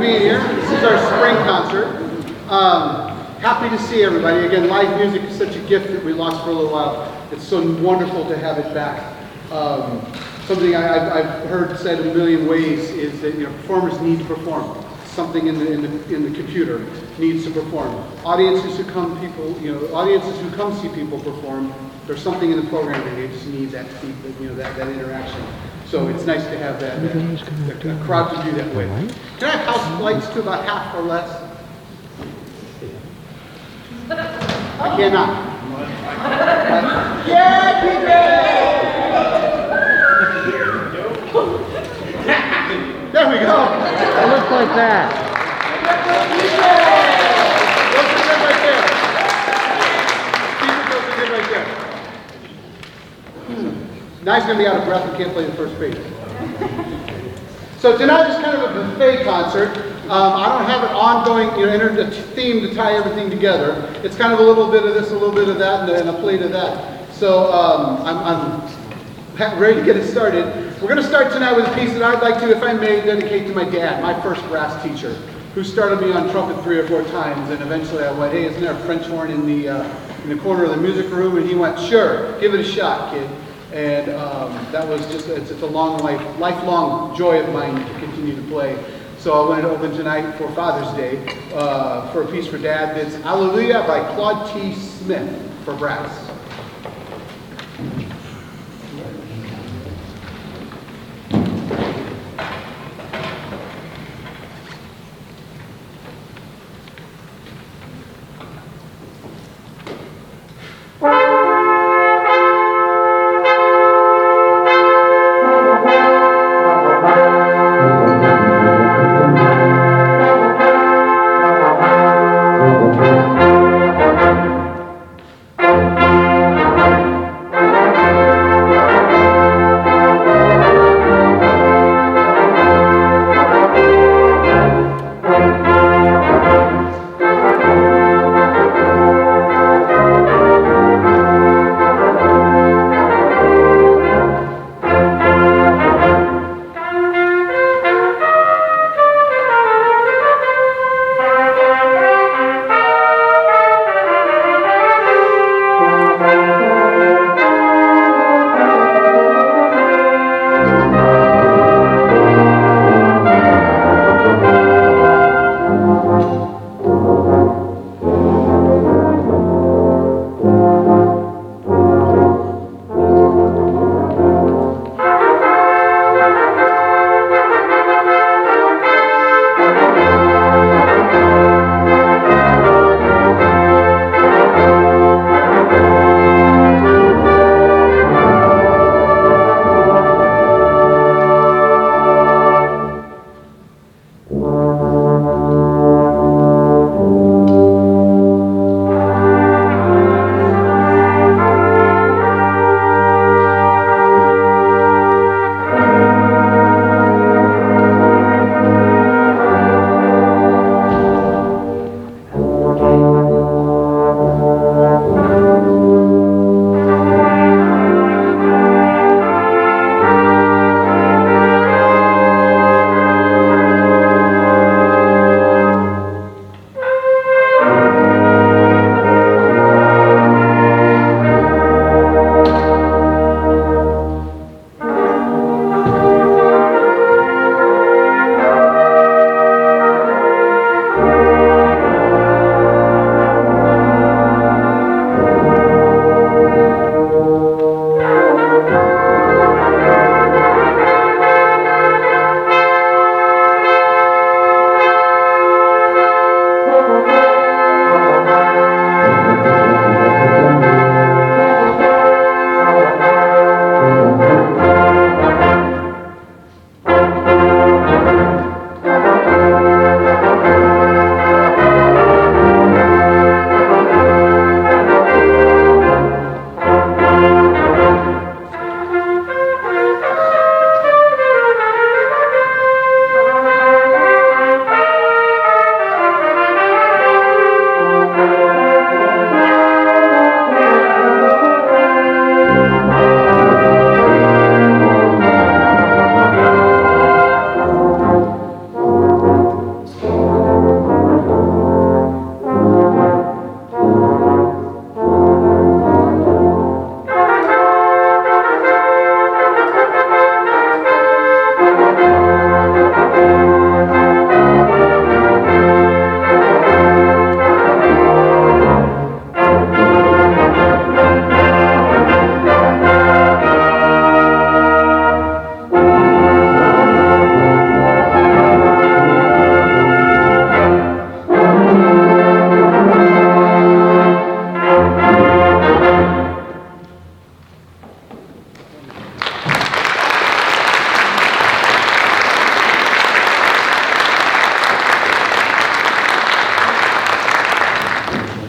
being here. This is our spring concert. Happy to see everybody. Again, live music is such a gift that we lost for a little while. It's so wonderful to have it back. Something I've heard said in a million ways is that performers need to perform. Something in the computer needs to perform. Audiences who come see people perform. There's something in the program that they just need that that interaction. So it's nice to have that a crowd to do that with. Can I have house lights to about half or less? I cannot. Yeah, there we go. It looks like that. Those are good right there. Those are good right there. Now he's going to be out of breath and can't play the first page. So tonight is kind of a buffet concert. I don't have an ongoing, a theme to tie everything together. It's kind of a little bit of this, a little bit of that, and a plate of that. So I'm ready to get it started. We're going to start tonight with a piece that I'd like to, if I may, dedicate to my dad, my first brass teacher, who started me on trumpet 3 or 4 times, and eventually I went, hey, isn't there a French horn in the corner of the music room? And he went, sure, give it a shot, kid. And that was just, it's a lifelong joy of mine to continue to play. So I wanted to open tonight for Father's Day for a piece for Dad that's Hallelujah by Claude T. Smith for brass.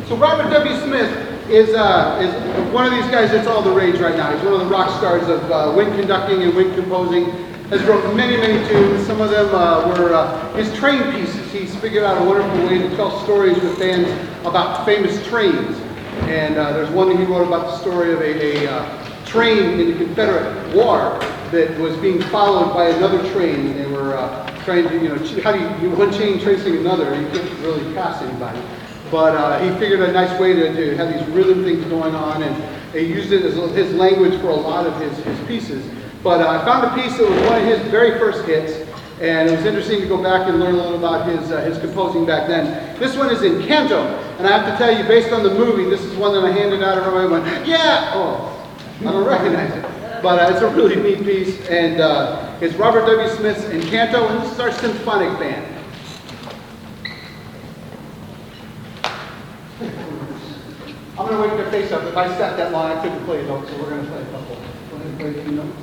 So Robert W. Smith is one of these guys that's all the rage right now. He's one of the rock stars of wind conducting and wind composing. Has wrote many, many tunes. Some of them were his train pieces. He's figured out a wonderful way to tell stories with bands about famous trains. And there's one that he wrote about the story of a train in the Confederate War that was being followed by another train, and they were trying to, how do you one chain chasing another? You couldn't really pass anybody. But he figured a nice way to have these rhythm things going on, and he used it as his language for a lot of his pieces. But I found a piece that was one of his very first hits, and it was interesting to go back and learn a little about his composing back then. This one is in canto, and I have to tell you, based on the movie, this is one that I handed out, everybody went, yeah! Oh, I don't recognize it. But it's a really neat piece, and it's Robert W. Smith's in canto, and this is our symphonic band. I'm going to wake their face up. If I sat that long, I couldn't play a note, so we're going to play a couple. Go ahead and play a few notes.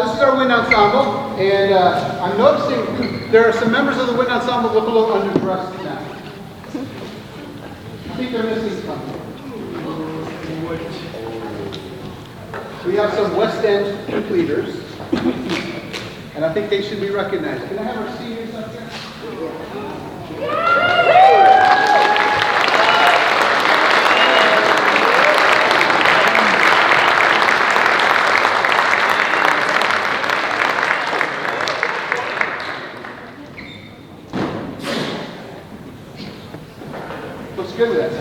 This is our wind ensemble, and I'm noticing there are some members of the wind ensemble look a little underdressed now. I think they're missing something. We have some West End completers, and I think they should be recognized. Can I have our seniors up there? Looks good with that.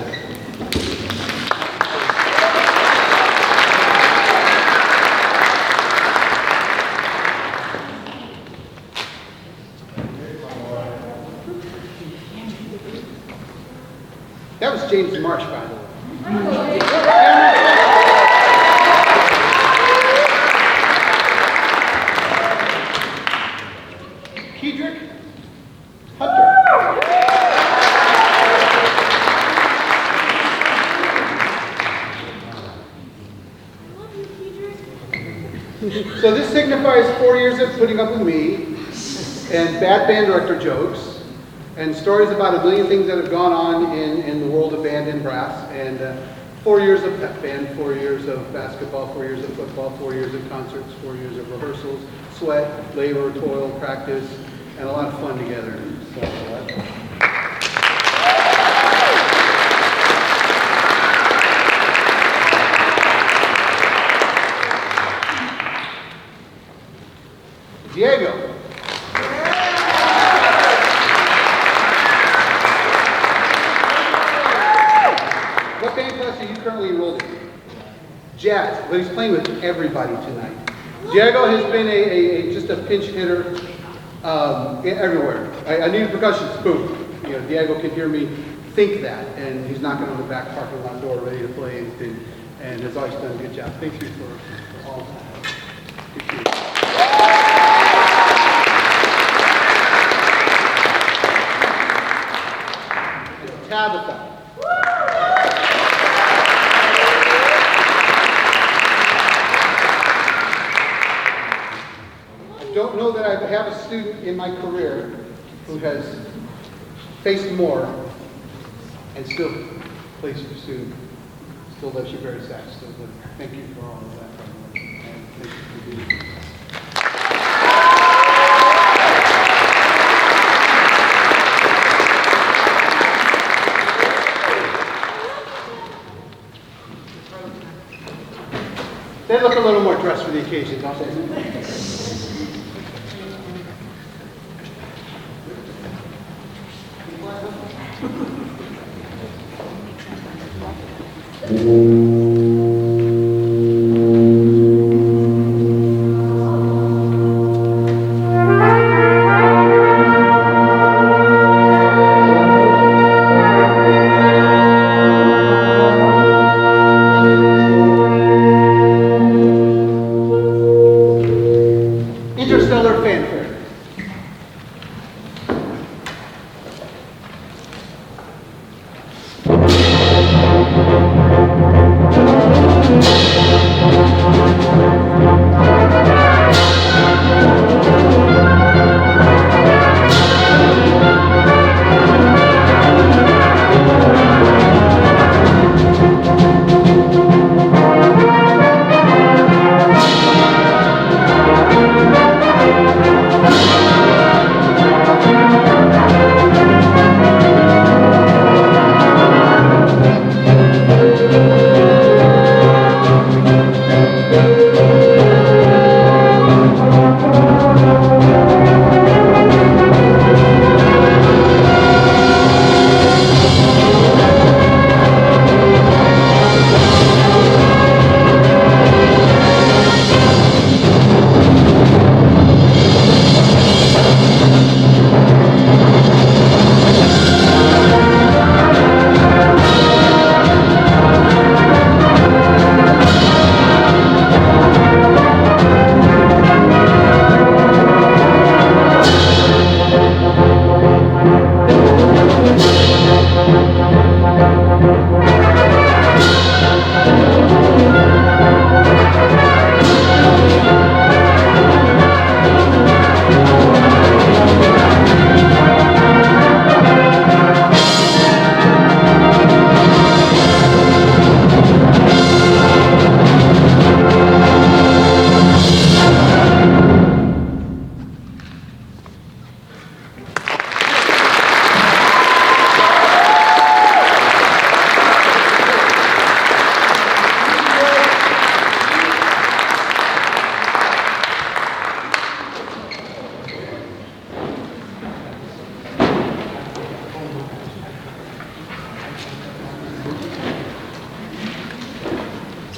That was James Marsh, by the way. Kedrick Hunter. So this signifies 4 years of putting up with me and bad band director jokes and stories about a million things that have gone on in the world of band and brass, and 4 years of pep band, 4 years of basketball, 4 years of football, 4 years of concerts, 4 years of rehearsals, sweat, labor, toil, practice, and a lot of fun together. So, Diego. What band class are you currently enrolled in? Jazz, but he's playing with everybody tonight. Diego has been just a pinch hitter everywhere. I need a percussion, boom. You know, Diego can hear me think that, and he's knocking on the back parking lot door ready to play, and has always done a good job. Thank you for all that. Good to Tabitha. I don't know that I have a student in my career who has faced more and still plays your student, still loves you very sad. So thank you for all of that. And thank you for being here. They look a little more dressed for the occasion, don't they? Interstellar fanfare.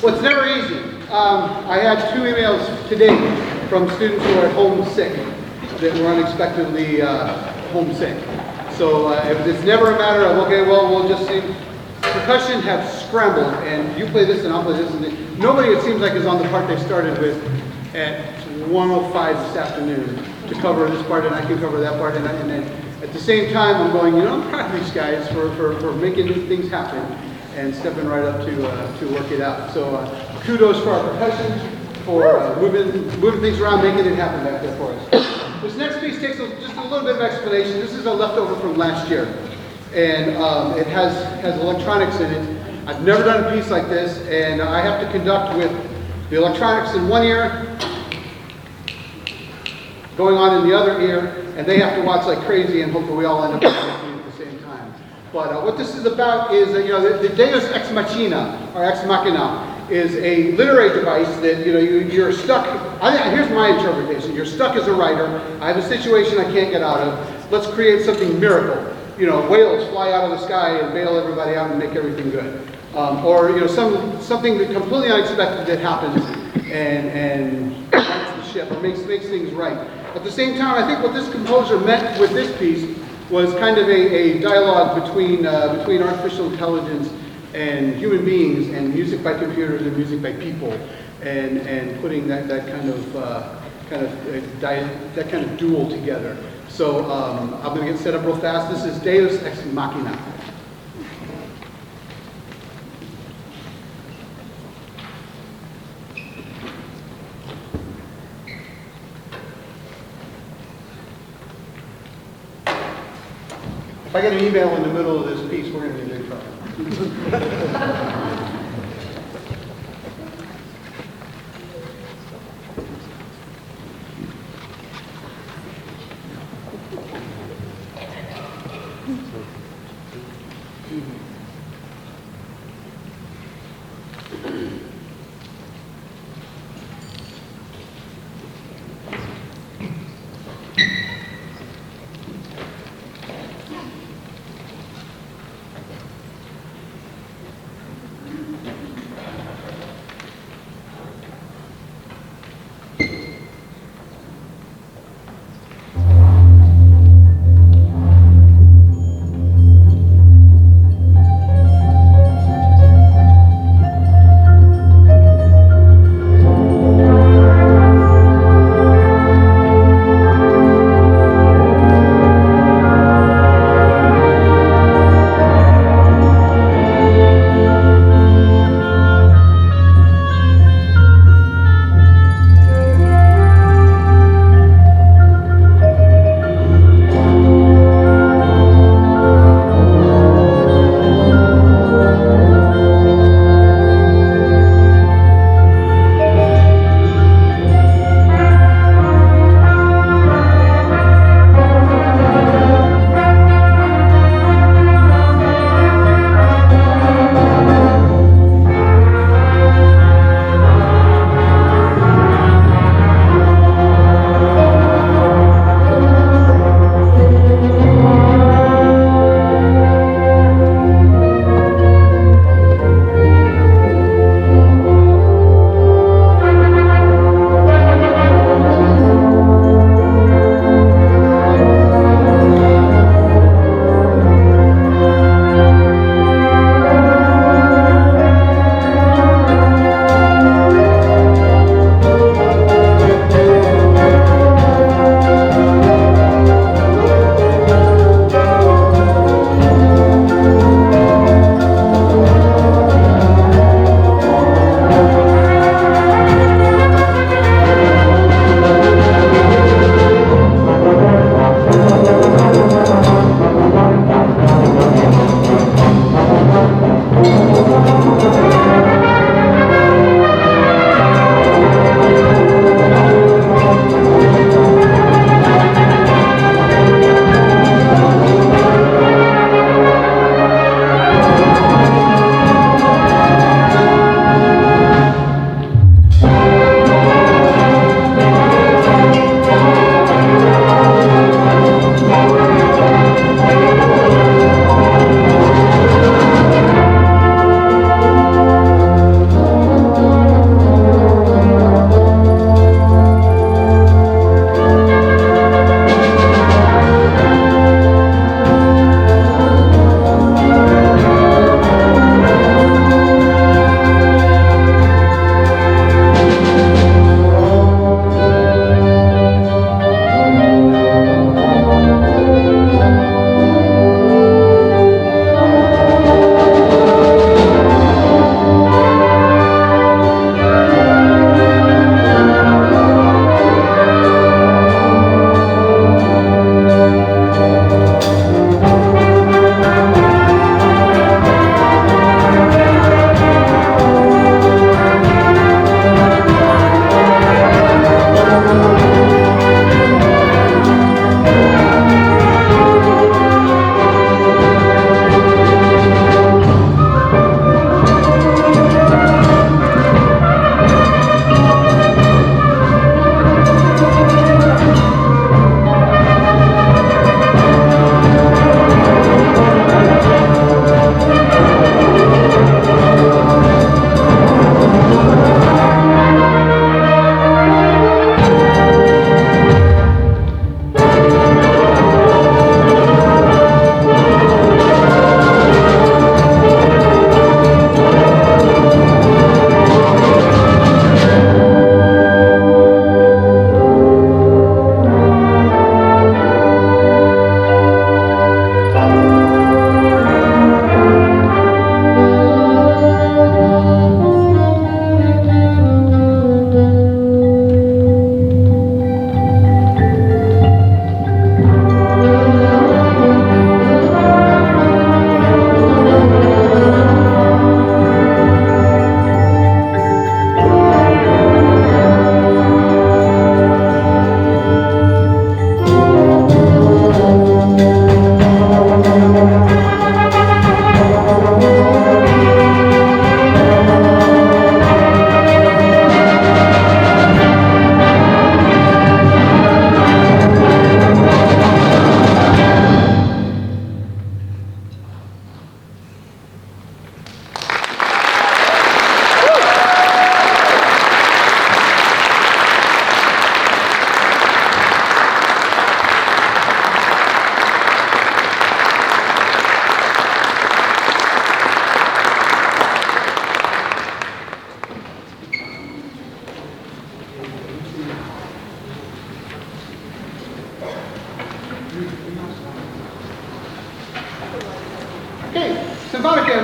Well, it's never easy. I had 2 emails today from students who are homesick, that were unexpectedly homesick. So it's never a matter of, okay, well, we'll just see. Percussion have scrambled, and you play this and I'll play this. And nobody, it seems like, is on the part they started with at 1:05 this afternoon to cover this part, and I can cover that part. And then at the same time, I'm going, I'm proud of these guys for making these things happen and stepping right up to work it out. So kudos for our percussion, for moving things around, making it happen back there for us. This next piece takes just a little bit of explanation. This is a leftover from last year, and it has electronics in it. I've never done a piece like this, and I have to conduct with the electronics in one ear, going on in the other ear, and they have to watch like crazy, and hopefully we all end up at the same time. But what this is about is, the Deus Ex Machina, or Ex Machina, is a literary device that, you're stuck. Here's my interpretation. You're stuck as a writer. I have a situation I can't get out of. Let's create something miracle. Whales fly out of the sky and bail everybody out and make everything good. Or, something that completely unexpected that happens and rights the ship or makes things right. At the same time, I think what this composer meant with this piece was kind of a dialogue between artificial intelligence and human beings, and music by computers and music by people, and putting that kind of duel together. So I'm going to get set up real fast. This is Deus Ex Machina. If I get an email in the middle of this piece, we're going to be in big trouble.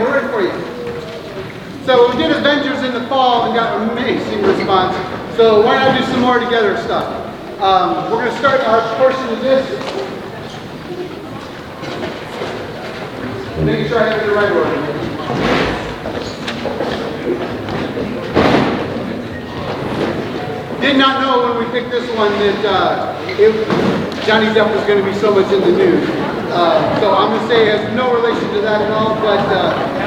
we're ready for you. So we did Avengers in the fall and got amazing response. So why not do some more together stuff? We're going to start our portion of this. Making sure I have it in the right order. Did not know when we picked this one that Johnny Depp was going to be so much in the news. So I'm going to say it has no relation to that at all, but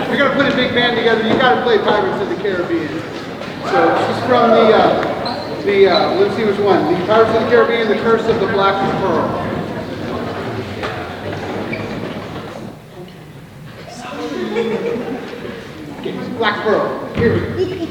if you're going to put a big band together, you got to play Pirates of the Caribbean. So this is from let's see which one. The Pirates of the Caribbean, The Curse of the Black Pearl. Okay, Black Pearl. Here we go.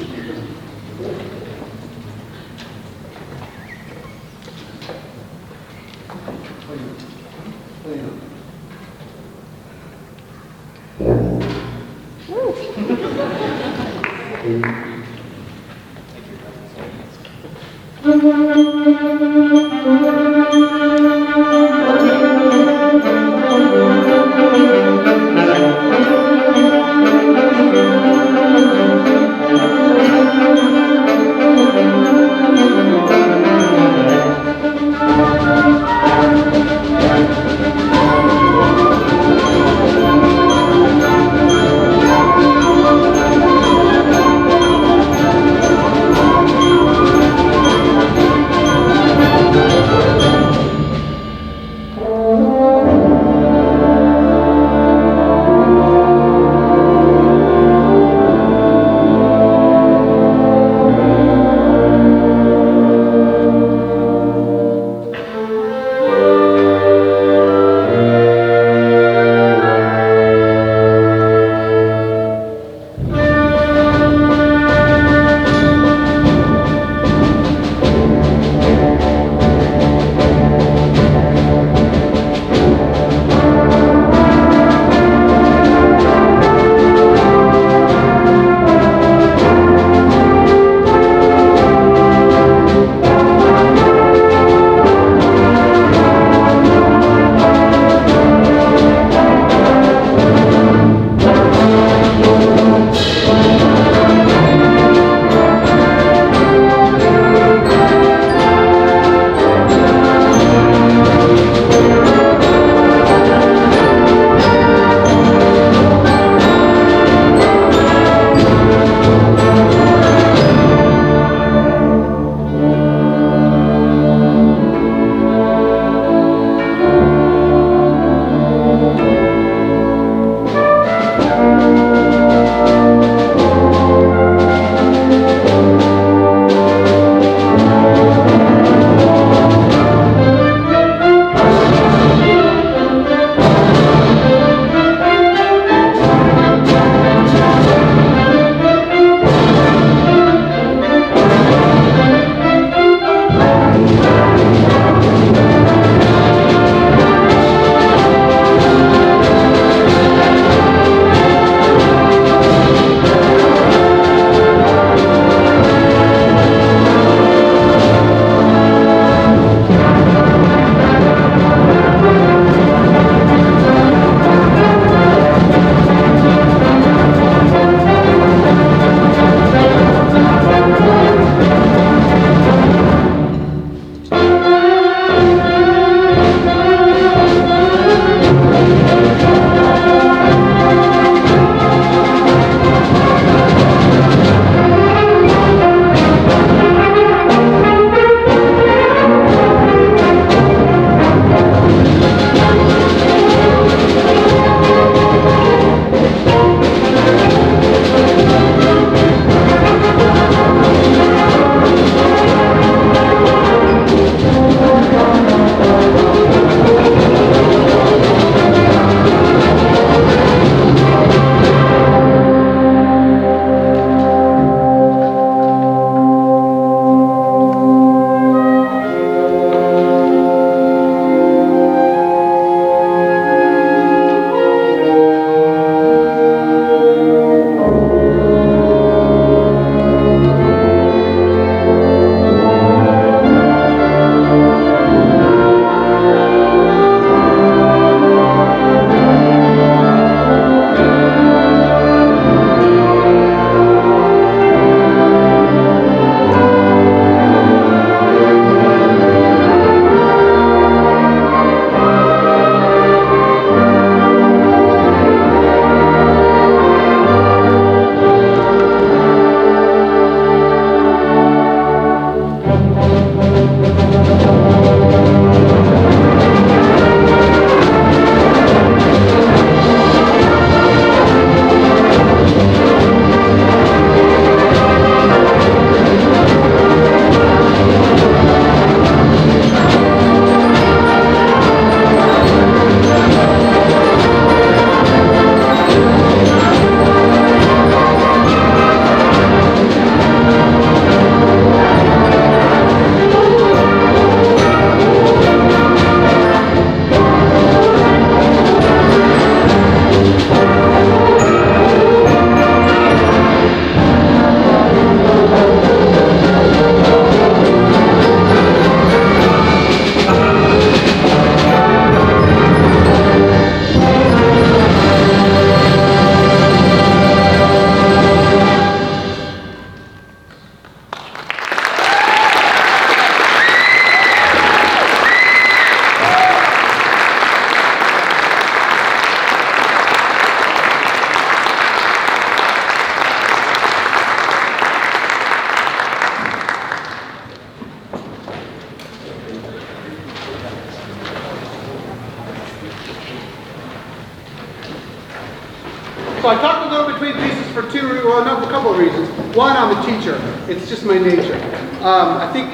go between pieces for a couple of reasons. One, I'm a teacher. It's just my nature. I think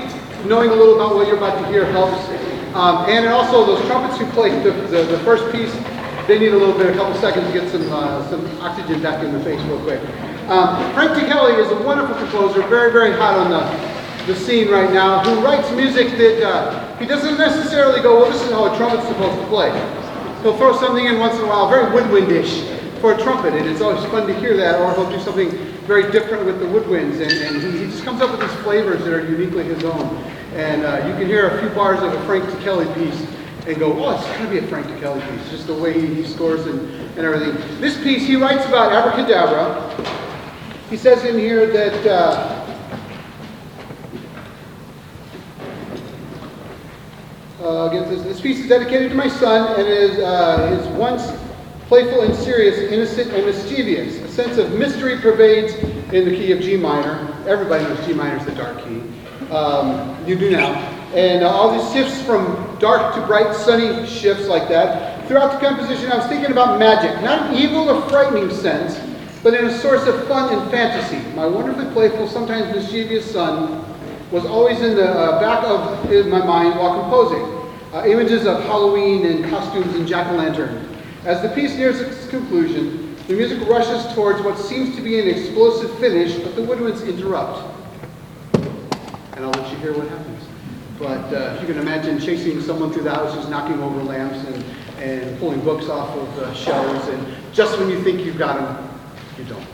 knowing a little about what you're about to hear helps. And also those trumpets who played the first piece, they need a couple seconds to get some oxygen back in the face real quick. Frank Kelly is a wonderful composer, very, very hot on the scene right now, who writes music that he doesn't necessarily go, well, this is how a trumpet's supposed to play. He'll throw something in once in a while, very woodwindish for a trumpet, and it's always fun to hear that, or he'll do something very different with the woodwinds, and he just comes up with these flavors that are uniquely his own. And you can hear a few bars of a Frank Kelly piece and go, oh, it's going to be a Frank Kelly piece, just the way he scores and everything. This piece, he writes about abracadabra. He says in here that this piece is dedicated to my son and is once playful and serious, innocent and mischievous. A sense of mystery pervades in the key of G minor. Everybody knows G minor is the dark key. You do now. And all these shifts from dark to bright, sunny shifts like that. Throughout the composition, I was thinking about magic. Not an evil or frightening sense, but in a source of fun and fantasy. My wonderfully playful, sometimes mischievous son was always in the back of my mind while composing. Images of Halloween and costumes and jack-o'-lantern. As the piece nears its conclusion, the music rushes towards what seems to be an explosive finish, but the woodwinds interrupt. And I'll let you hear what happens. But if you can imagine chasing someone through the house who's knocking over lamps and pulling books off of shelves, and just when you think you've got them, you don't.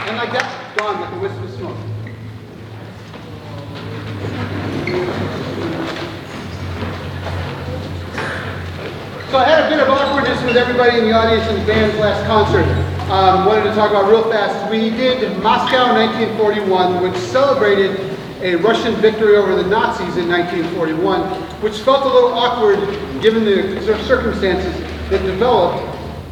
And like that, gone like a wisp of smoke. So I had a bit of awkwardness with everybody in the audience in the band's last concert. Wanted to talk about real fast. We did Moscow 1941, which celebrated a Russian victory over the Nazis in 1941, which felt a little awkward given the circumstances that developed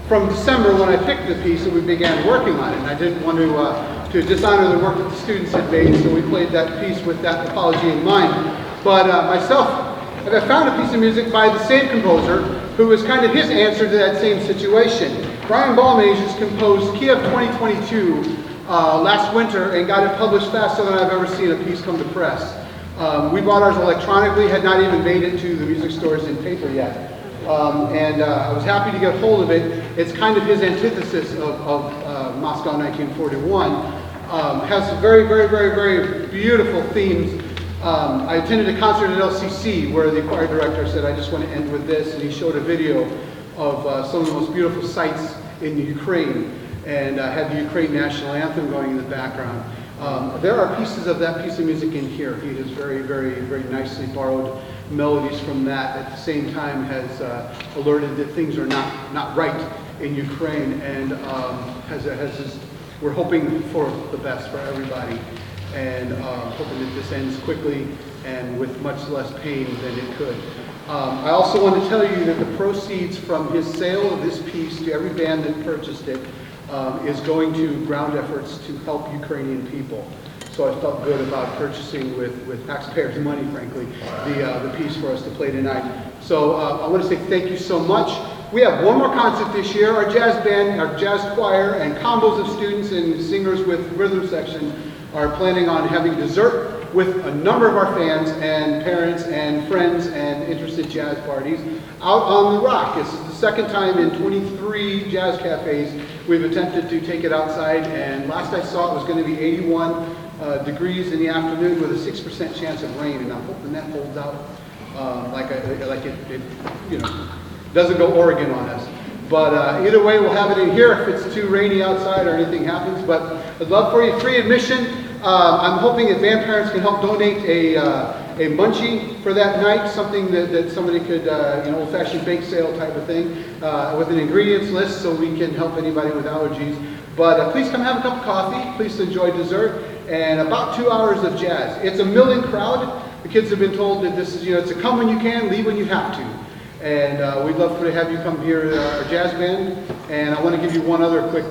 from December when I picked the piece and we began working on it. And I didn't want to dishonor the work that the students had made, so we played that piece with that apology in mind. But myself, I found a piece of music by the same composer, who was kind of his answer to that same situation. Brian Balmages composed Kiev 2022 last winter and got it published faster than I've ever seen a piece come to press. We bought ours electronically, had not even made it to the music stores in paper yet. I was happy to get hold of it. It's kind of his antithesis of Moscow 1941. Has some very, very, very, very beautiful themes. I attended a concert at LCC where the choir director said, I just want to end with this, and he showed a video of some of the most beautiful sights in Ukraine and had the Ukraine national anthem going in the background. There are pieces of that piece of music in here. He has very, very, very nicely borrowed melodies from that. At the same time has alerted that things are not right in Ukraine, and we're hoping for the best for everybody, and hoping that this ends quickly and with much less pain than it could. I also want to tell you that the proceeds from his sale of this piece to every band that purchased it is going to ground efforts to help Ukrainian people. So I felt good about purchasing with taxpayers' money, frankly, the piece for us to play tonight. So I want to say thank you so much. We have one more concert this year. Our jazz band, our jazz choir, and combos of students and singers with rhythm section are planning on having dessert with a number of our fans and parents and friends and interested jazz parties out on the Rock. This is the second time in 23 jazz cafes we've attempted to take it outside, and last I saw it was going to be 81 degrees in the afternoon with a 6% chance of rain, and I'm hoping that holds out like it doesn't go Oregon on us. But either way, we'll have it in here if it's too rainy outside or anything happens. But I'd love for you, free admission. I'm hoping that band parents can help donate a munchie for that night, something that somebody could, old-fashioned bake sale type of thing, with an ingredients list so we can help anybody with allergies. But please come have a cup of coffee. Please enjoy dessert and about 2 hours of jazz. It's a milling crowd. The kids have been told that this is, it's a come when you can, leave when you have to. And we'd love to have you come hear our jazz band. And I want to give you one other quick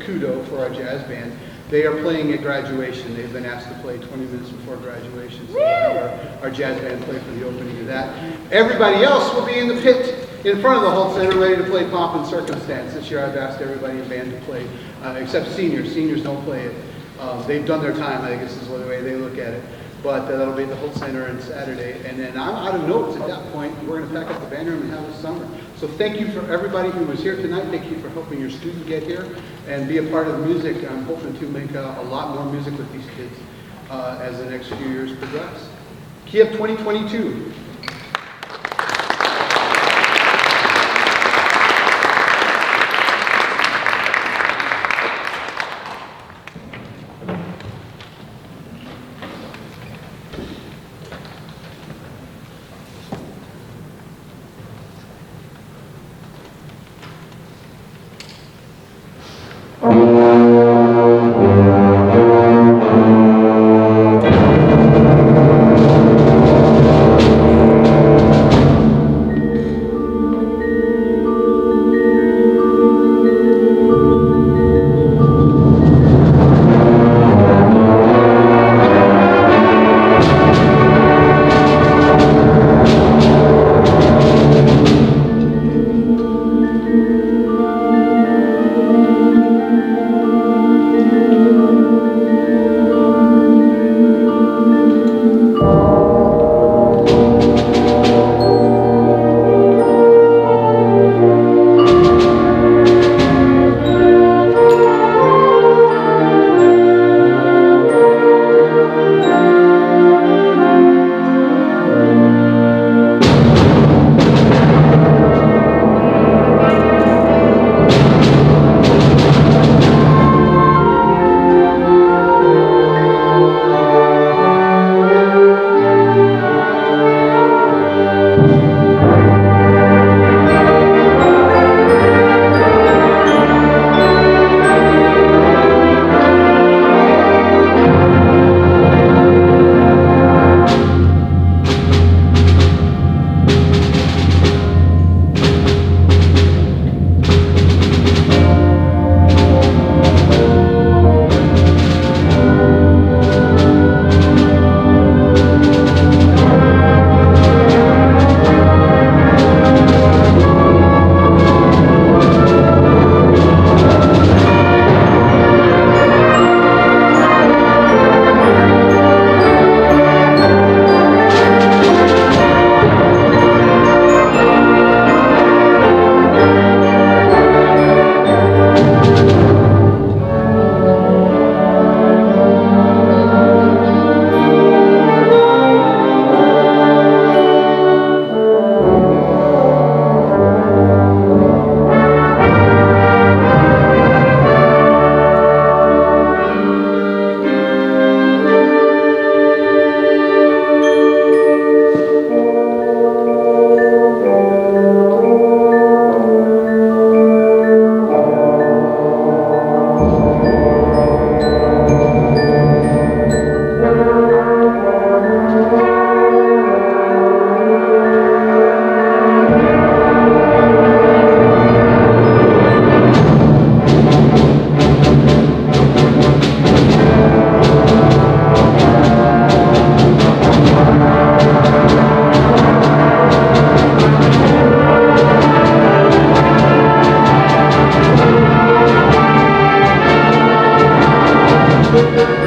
kudo for our jazz band. They are playing at graduation. They've been asked to play 20 minutes before graduation. So we'll have our jazz band play for the opening of that. Everybody else will be in the pit in front of the Holt Center ready to play Pomp and Circumstance. This year I've asked everybody in band to play, except seniors. Seniors don't play it. They've done their time, I guess is the way they look at it. But that'll be at the Holt Center on Saturday. And then I'm out of notes at that point. We're going to pack up the band room and have a summer. So thank you for everybody who was here tonight. Thank you for helping your student get here and be a part of the music. I'm hoping to make a lot more music with these kids as the next few years progress. Kiev 2022. Thank you.